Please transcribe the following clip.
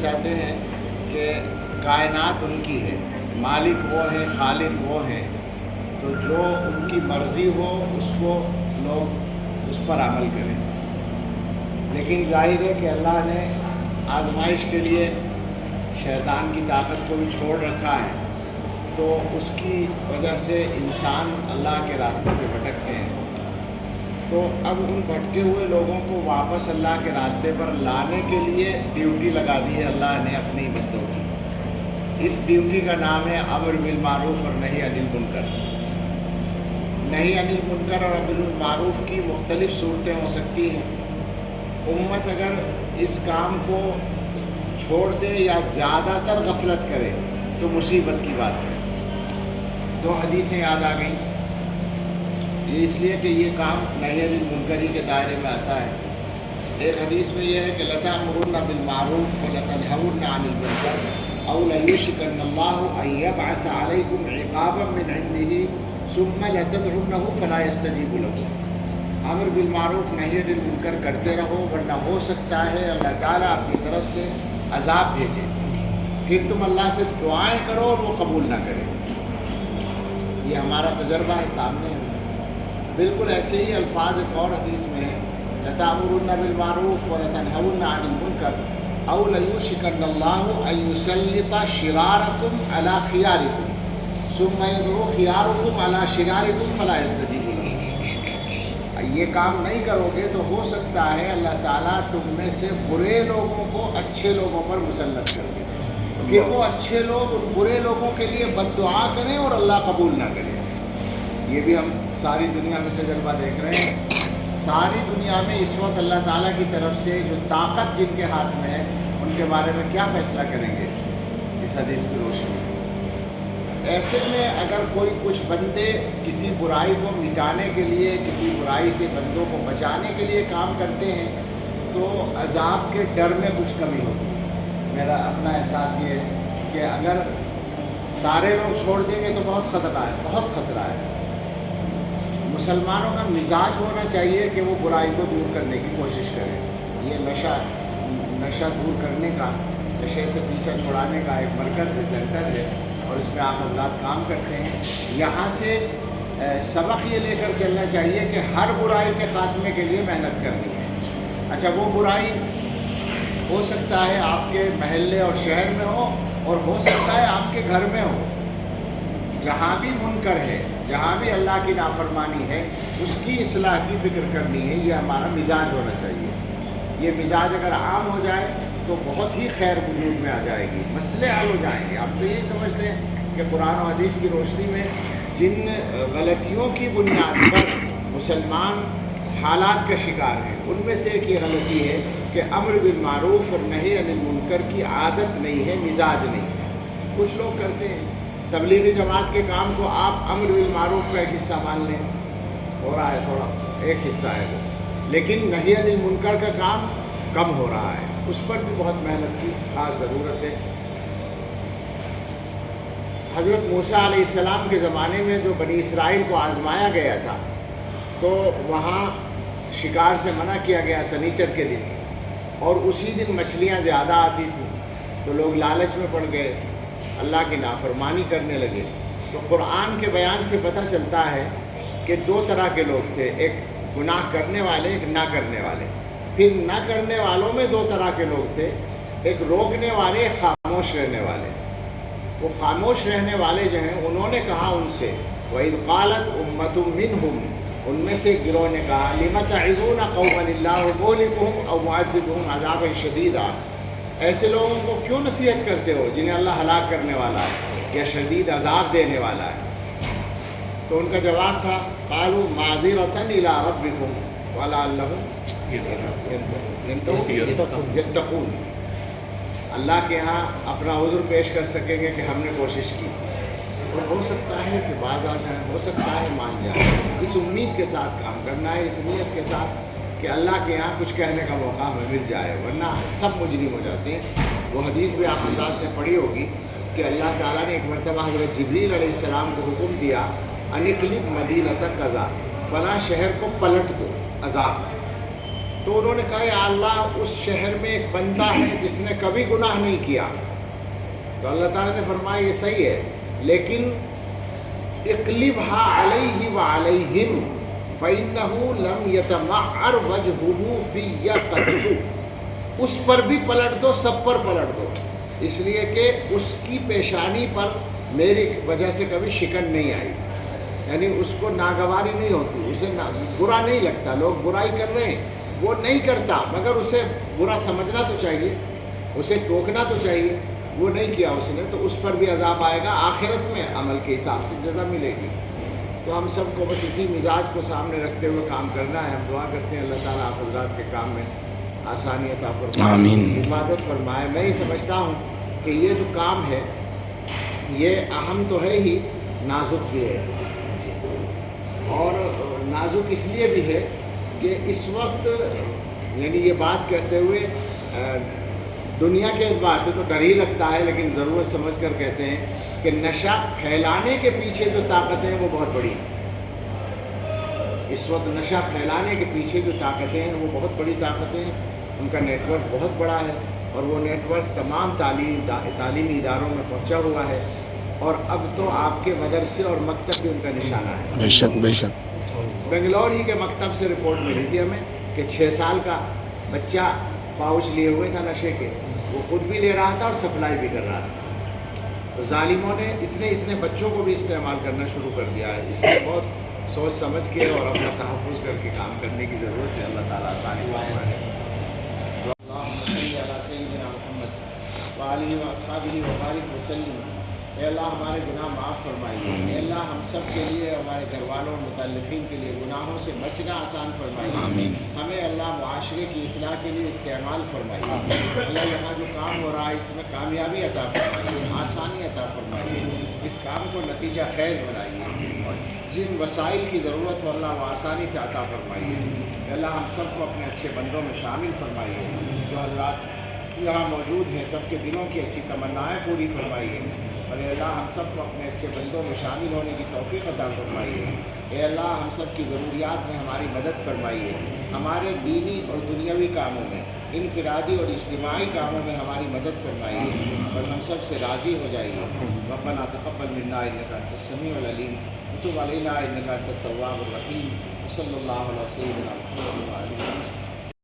چاہتے ہیں کہ کائنات ان کی ہے، مالک وہ ہیں، خالق وہ ہیں، تو جو ان کی مرضی ہو اس کو لوگ اس پر عمل کریں۔ لیکن ظاہر ہے کہ اللہ نے آزمائش کے لیے شیطان کی طاقت کو بھی چھوڑ رکھا ہے، تو اس کی وجہ سے انسان اللہ کے راستے سے بھٹکتے ہیں۔ تو اب ان بھٹکے ہوئے لوگوں کو واپس اللہ کے راستے پر لانے کے لیے ڈیوٹی لگا دی ہے اللہ نے اپنی بندوں کی۔ اس ڈیوٹی کا نام ہے امر بالمعروف اور نہی عن المنکر۔ نہی عن المنکر اور امر بالمعروف کی مختلف صورتیں ہو سکتی ہیں۔ امت اگر اس کام کو چھوڑ دے یا زیادہ تر غفلت کرے تو مصیبت کی بات ہے۔ دو حدیثیں یاد آ گئیں، یہ اس لیے کہ یہ کام نہی عن المنکر کے دائرے میں آتا ہے۔ ایک حدیث میں یہ ہے کہ لَتَأْمُرُنَّ بِالْمَعْرُوفِ وَلَتَنْهَوْنَ عَنِ الْمُنكَرِ أَوْ لَيُوشِكَنَّ اللَّهُ أَن يَبْعَثَ عَلَيْكُمْ عِقَابًا مِّنْ عِندِهِ ثُمَّ لَتَدْعُونَهُ فَلَا يَسْتَجِيبُ لَكُمْ۔ امر بالمعروف نہی عن المنکر کرتے رہو، ورنہ ہو سکتا ہے اللہ تعالیٰ اپنی طرف سے عذاب بھیجے، پھر تم اللہ سے دعائیں کرو اور وہ قبول نہ کرے۔ یہ ہمارا تجربہ ہے، سامنے ہے۔ بالکل ایسے ہی الفاظ ایک اور حدیث میں ہیں، لَتَأْمُرُنَّ بِالْمَعْرُوفِ وَلَتَنْهَوْنَ عَنِ الْمُنكَرِ أَوْ لَيُوشِكَنَّ اللَّهُ أَن يُسَلِّطَ شِرَارَكُمْ عَلَى خِيَارِكُمْ ثُمَّ يَدْعُو خِيَارُكُمْ عَلَى شِرَارِكُمْ فَلَا يَسْتَجِيبُ لَكُمْ۔ یہ کام نہیں کرو گے تو ہو سکتا ہے اللہ تعالیٰ تم میں سے برے لوگوں کو اچھے لوگوں پر مسلط کر دے، پھر وہ اچھے لوگ ان برے لوگوں کے لیے بد دعا کریں اور اللہ قبول نہ کرے۔ یہ بھی ہم ساری دنیا میں تجربہ دیکھ رہے ہیں۔ ساری دنیا میں اس وقت اللہ تعالیٰ کی طرف سے جو طاقت جن کے ہاتھ میں ہے ان کے بارے میں کیا فیصلہ کریں گے اس حدیث کی روشنی میں؟ ایسے میں اگر کوئی کچھ بندے کسی برائی کو مٹانے کے لیے، کسی برائی سے بندوں کو بچانے کے لیے کام کرتے ہیں تو عذاب کے ڈر میں کچھ کمی ہوتی ہے۔ میرا اپنا احساس یہ ہے کہ اگر سارے لوگ چھوڑ دیں گے تو بہت خطرہ ہے، بہت خطرہ ہے۔ مسلمانوں کا مزاج ہونا چاہیے کہ وہ برائی کو دور کرنے کی کوشش کریں۔ یہ نشہ دور کرنے کا، نشے سے پیچھا چھڑانے کا ایک مرکز ہے، سینٹر ہے، اور اس میں آپ حضرات کام کرتے ہیں۔ یہاں سے سبق یہ لے کر چلنا چاہیے کہ ہر برائی کے خاتمے کے لیے محنت کرنی ہے۔ اچھا، وہ برائی ہو سکتا ہے آپ کے محلے اور شہر میں ہو، اور ہو سکتا ہے آپ کے گھر میں ہو۔ جہاں بھی منکر ہے، جہاں بھی اللہ کی نافرمانی ہے، اس کی اصلاح کی فکر کرنی ہے۔ یہ ہمارا مزاج ہونا چاہیے۔ یہ مزاج اگر عام ہو جائے تو بہت ہی خیر وجود میں آ جائے گی، مسئلے حل ہو جائیں گے۔ آپ تو یہی سمجھتے ہیں کہ قرآن و حدیث کی روشنی میں جن غلطیوں کی بنیاد پر مسلمان حالات کا شکار ہیں، ان میں سے ایک یہ غلطی ہے کہ امر بالمعروف اور نہی عن المنکر کی عادت نہیں ہے، مزاج نہیں ہے۔ کچھ لوگ کرتے ہیں تبلیغی جماعت کے کام کو آپ امر بالمعروف کا ایک حصہ مان لیں، ہو رہا ہے تھوڑا، ایک حصہ ہے وہ، لیکن نہی عن المنکر کا کام کم ہو رہا ہے۔ اس پر بھی بہت محنت کی خاص ضرورت ہے۔ حضرت موسیٰ علیہ السلام کے زمانے میں جو بنی اسرائیل کو آزمایا گیا تھا، تو وہاں شکار سے منع کیا گیا سنیچر کے دن، اور اسی دن مچھلیاں زیادہ آتی تھیں، تو لوگ لالچ میں پڑ گئے، اللہ کی نافرمانی کرنے لگے۔ تو قرآن کے بیان سے پتہ چلتا ہے کہ دو طرح کے لوگ تھے، ایک گناہ کرنے والے، ایک نہ کرنے والے۔ پھر نہ کرنے والوں میں دو طرح کے لوگ تھے، ایک روکنے والے، ایک خاموش رہنے والے۔ وہ خاموش رہنے والے جو ہیں انہوں نے کہا ان سے، وَإِذْ قَالَتْ أُمَّةٌ مِّنْهُمْ، ان میں سے ایک گروہ نے کہا، لِمَ تَعِظُونَ قَوْمًا اللَّهُ مُهْلِكُهُمْ أَوْ مُعَذِّبُهُمْ عَذَابًا شَدِيدًا۔ ایسے لوگوں کو کیوں نصیحت کرتے ہو جنہیں اللہ ہلاک کرنے والا ہے یا شدید عذاب دینے والا ہے؟ تو ان کا جواب تھا، قَالُوا مَعْذِرَةً إِلَىٰ رَبِّكُمْ وَلَعَلَّهُمْ يَتَّقُونَ۔ اللہ کے ہاں اپنا عذر پیش کر سکیں گے کہ ہم نے کوشش کی، اور ہو سکتا ہے کہ باز آ جائیں، ہو سکتا ہے مان جائیں۔ اس امید کے ساتھ کام کرنا ہے، اس نیت کے ساتھ کہ اللہ کے یہاں کچھ کہنے کا موقع ہمیں مل جائے، ورنہ سب مجرم ہو جاتے ہیں۔ وہ حدیث بھی آپ حضرات نے پڑھی ہوگی کہ اللہ تعالیٰ نے ایک مرتبہ حضرت جبریل علیہ السلام کو حکم دیا، ان اقلب مدینۃ کذا، فلاں شہر کو پلٹ دو، عذاب۔ تو انہوں نے کہا یا اللہ اس شہر میں ایک بندہ ہے جس نے کبھی گناہ نہیں کیا. تو اللہ تعالیٰ نے فرمایا یہ صحیح ہے، لیکن اقلبھا علیہ وعلیہم فإنہ لم یتمعر وجہہ فی قط، اس پر بھی پلٹ دو، سب پر پلٹ دو، اس لیے کہ اس کی پیشانی پر میری وجہ سے کبھی شکن نہیں آئی، یعنی اس کو ناگواری نہیں ہوتی، اسے برا نہیں لگتا. لوگ برائی کر رہے ہیں وہ نہیں کرتا، مگر اسے برا سمجھنا تو چاہیے، اسے ٹوکنا تو چاہیے، وہ نہیں کیا اس نے، تو اس پر بھی عذاب آئے گا، آخرت میں عمل کے حساب سے جزا ملے گی. تو ہم سب کو بس اسی مزاج کو سامنے رکھتے ہوئے کام کرنا ہے. ہم دعا کرتے ہیں اللہ تعالیٰ آپ حضرات کے کام میں آسانی عطا فرمائے، آمین. حفاظت فرمائے. میں یہ سمجھتا ہوں کہ یہ جو کام ہے یہ اہم تو ہے ہی، نازک بھی ہے. اور نازک اس لیے بھی ہے کہ اس وقت یعنی یہ بات کہتے ہوئے دنیا کے اعتبار سے تو ڈر ہی لگتا ہے، لیکن ضرورت سمجھ کر کہتے ہیں کہ نشہ پھیلانے کے پیچھے جو طاقتیں ہیں وہ بہت بڑی ہیں. اس وقت نشہ پھیلانے کے پیچھے جو طاقتیں ہیں وہ بہت بڑی طاقتیں ہیں، ان کا نیٹ ورک بہت بڑا ہے، اور وہ نیٹ ورک تمام تعلیمی اداروں میں پہنچا ہوا ہے، اور اب تو آپ کے مدرسے اور مکتب بھی ان کا نشانہ ہے. بے شک بے شک. بنگلور ہی کے مکتب سے رپورٹ ملی تھی ہمیں کہ 6 سال کا بچہ پاؤچ لیے ہوئے تھا نشے کے، وہ خود بھی لے رہا تھا اور سپلائی بھی کر رہا تھا. تو ظالموں نے اتنے بچوں کو بھی استعمال کرنا شروع کر دیا ہے. اس لیے بہت سوچ سمجھ کے اور اپنا تحفظ کر کے کام کرنے کی ضرورت ہے. اللہ تعالیٰ آسانی فرمائے. اللہم صلی علی سیدنا محمد وآلہ واصحابہ وبارک وسلم. اے اللہ ہمارے گناہ معاف فرمائیے. اے اللہ ہم سب کے لیے، ہمارے گھر والوں اور متعلقین کے لیے گناہوں سے بچنا آسان فرمائیے. آمین. ہمیں اللہ معاشرے کی اصلاح کے لیے استعمال فرمائیے. اللہ یہاں جو کام ہو رہا ہے اس میں کامیابی عطا فرمائیے، آسانی عطا فرمائیے. اس کام کو نتیجہ خیز بنائیے، اور جن وسائل کی ضرورت ہو اللہ وہ آسانی سے عطا فرمائیے. اے اللہ ہم سب کو اپنے اچھے بندوں میں شامل فرمائیے. جو حضرات یہاں موجود ہیں سب کے دلوں کی اچھی تمنائیں پوری فرمائیے. اور اے اللہ ہم سب کو اپنے اچھے بندوں میں شامل ہونے کی توفیق عطا فرمائیے. اے اللہ ہم سب کی ضروریات میں ہماری مدد فرمائیے. ہمارے دینی اور دنیاوی کاموں میں، انفرادی اور اجتماعی کاموں میں ہماری مدد فرمائیے، اور ہم سب سے راضی ہو جائیے. ربنا تقبل منا انک انت السمیع العلیم وتب علینا انک انت التواب الرحیم. صلی اللہ علیہ سیدنا محمد وعلیہ وسلم.